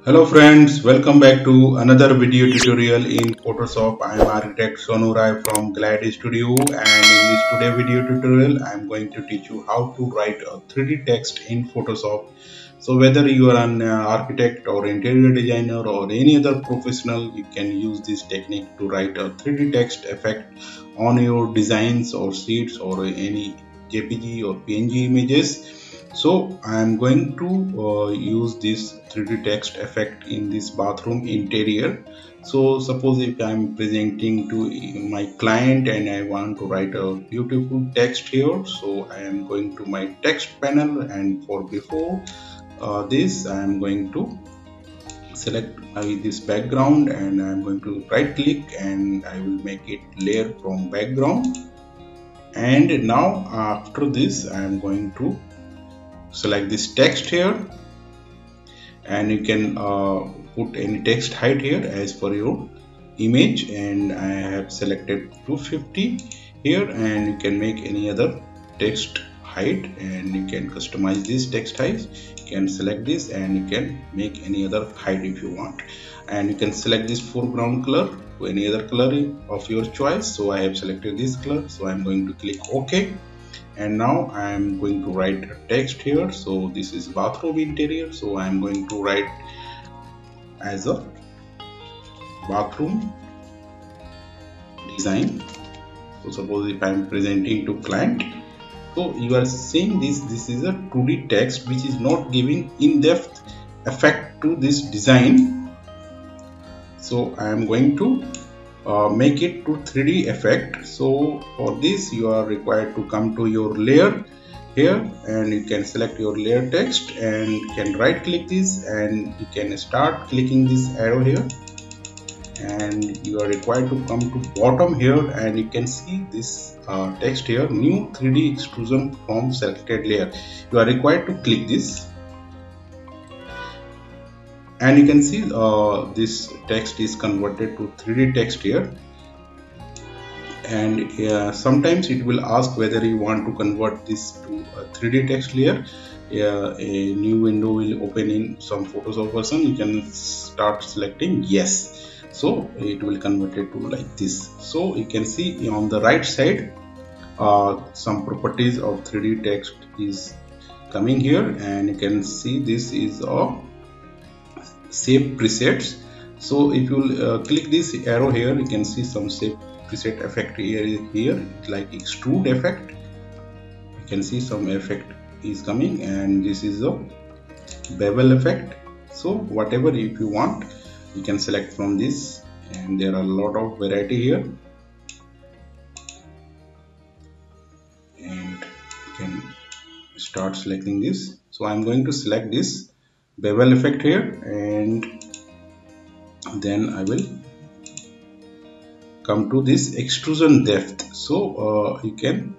Hello friends, welcome back to another video tutorial in Photoshop. I am architect Sonu Rai from Glad Studio, and in this today video tutorial I am going to teach you how to write a 3D text in Photoshop. So whether you are an architect or interior designer or any other professional, you can use this technique to write a 3D text effect on your designs or sheets or any Jpeg or PNG images. So I am going to use this 3D text effect in this bathroom interior. So suppose if I am presenting to my client and I want to write a beautiful text here, so I am going to my text panel, and for before this I am going to select this background, and I am going to right click and I will make it layer from background. And now after this I am going to select this text here, and you can put any text height here as per your image, and I have selected 250 here, and you can make any other text height and you can customize this text height. You can select this and you can make any other height if you want, and you can select this foreground color to any other color of your choice. So I have selected this color, so I'm going to click OK. And now I am going to write a text here. So this is bathroom interior, so I am going to write as a bathroom design. So suppose if I am presenting to client, so you are seeing this is a 2D text which is not giving in-depth effect to this design. So I am going to make it to 3D effect. So for this you are required to come to your layer here, and you can select your layer text and you can right click this and you can start clicking this arrow here, and you are required to come to bottom here, and you can see this text here, new 3D extrusion from selected layer. You are required to click this, and you can see this text is converted to 3D text here. And sometimes it will ask whether you want to convert this to a 3D text layer. A new window will open in some Photoshop version. You can start selecting yes, so it will convert it to like this. So you can see on the right side some properties of 3D text is coming here, and you can see this is a shape presets. So if you click this arrow here, you can see some shape preset effect here like extrude effect. You can see some effect is coming, and this is a bevel effect. So whatever if you want, you can select from this, and there are a lot of variety here, and you can start selecting this. So I'm going to select this bevel effect here, and then I will come to this extrusion depth. So you can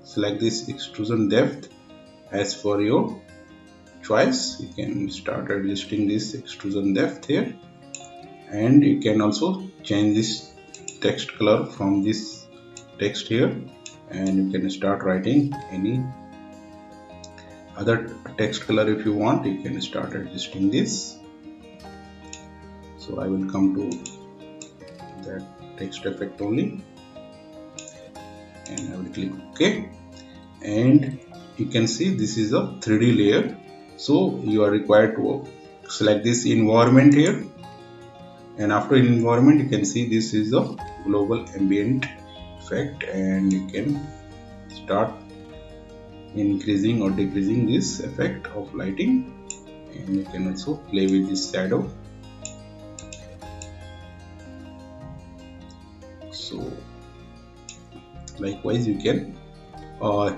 select this extrusion depth as for your choice. You can start adjusting this extrusion depth here, and you can also change this text color from this text here, and you can start writing any other text color if you want. You can start adjusting this. So I will come to that text effect only, and I will click OK, and you can see this is a 3D layer. So you are required to select this environment here, and after environment you can see this is a global ambient effect, and you can start increasing or decreasing this effect of lighting, and you can also play with this shadow. So likewise you can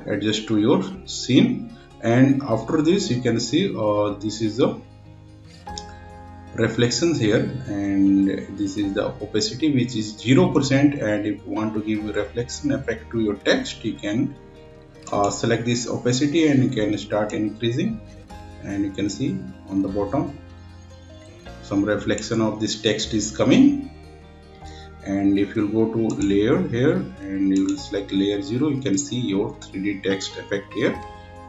adjust to your scene, and after this you can see this is the reflections here, and this is the opacity which is 0%. And if you want to give a reflection effect to your text, you can select this opacity and you can start increasing, and you can see on the bottom some reflection of this text is coming. And if you go to layer here and you will select layer 0, you can see your 3D text effect here.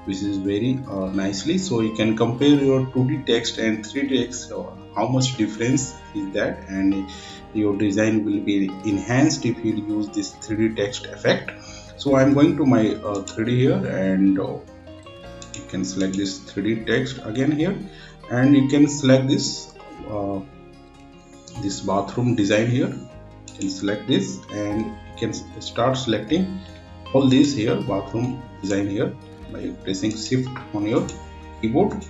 which is very nicely. So you can compare your 2D text and 3D text, how much difference is that, and your design will be enhanced if you use this 3D text effect. So I'm going to my 3D here, and you can select this 3D text again here, and you can select this bathroom design here. You can select this, and you can start selecting all these here bathroom design here by pressing shift on your keyboard.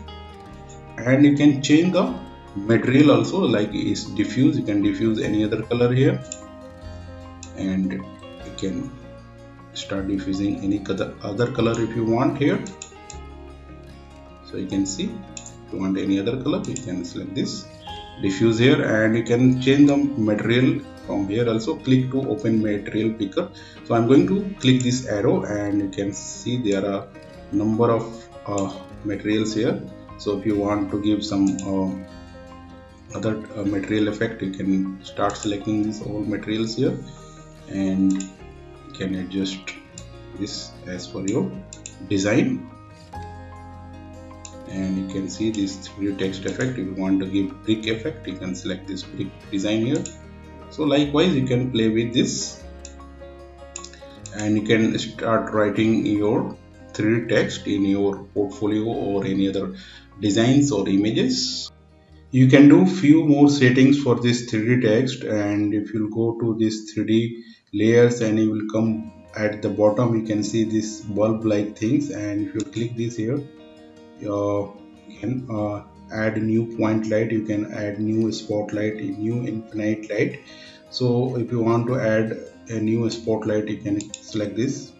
And you can change the material also, like is diffuse, you can diffuse any other color here, and you can start diffusing any other color if you want here. So you can see, if you want any other color, you can select this diffuse here, and you can change the material from here also. Click to open material picker. So I'm going to click this arrow, and you can see there are number of materials here. So if you want to give some other material effect, you can start selecting these all materials here, and you can adjust this as per your design. And you can see this 3D text effect. If you want to give brick effect, you can select this brick design here. So likewise, you can play with this, and you can start writing your 3D text in your portfolio or any other designs or images. You can do few more settings for this 3D text, and if you go to this 3D layers, and you will come at the bottom, you can see this bulb like things, and if you click this here, you can add new point light, you can add new spotlight, new infinite light. So if you want to add a new spotlight, you can select this,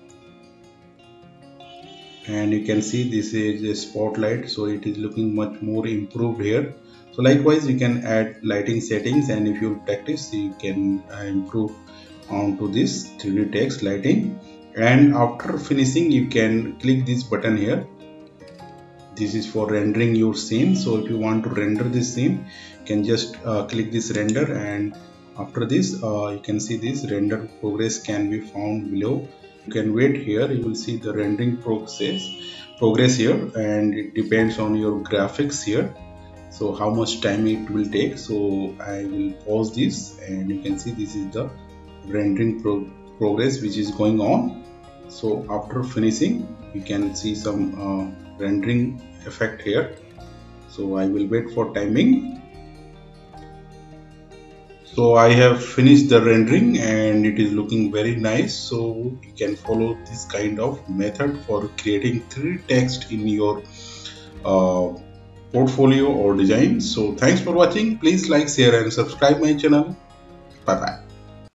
and you can see this is a spotlight, so it is looking much more improved here. So likewise, you can add lighting settings, and if you practice, you can improve onto this 3D text lighting. And after finishing, you can click this button here. This is for rendering your scene. So if you want to render this scene, you can just click this render, and after this you can see this render progress can be found below. You can wait here, you will see the rendering progress here, and it depends on your graphics here, so how much time it will take. So I will pause this, and you can see this is the rendering progress which is going on. So after finishing, you can see some rendering effect here. So I will wait for timing. So I have finished the rendering, and it is looking very nice. So you can follow this kind of method for creating 3D text in your portfolio or design. So thanks for watching. Please like, share and subscribe my channel. Bye bye.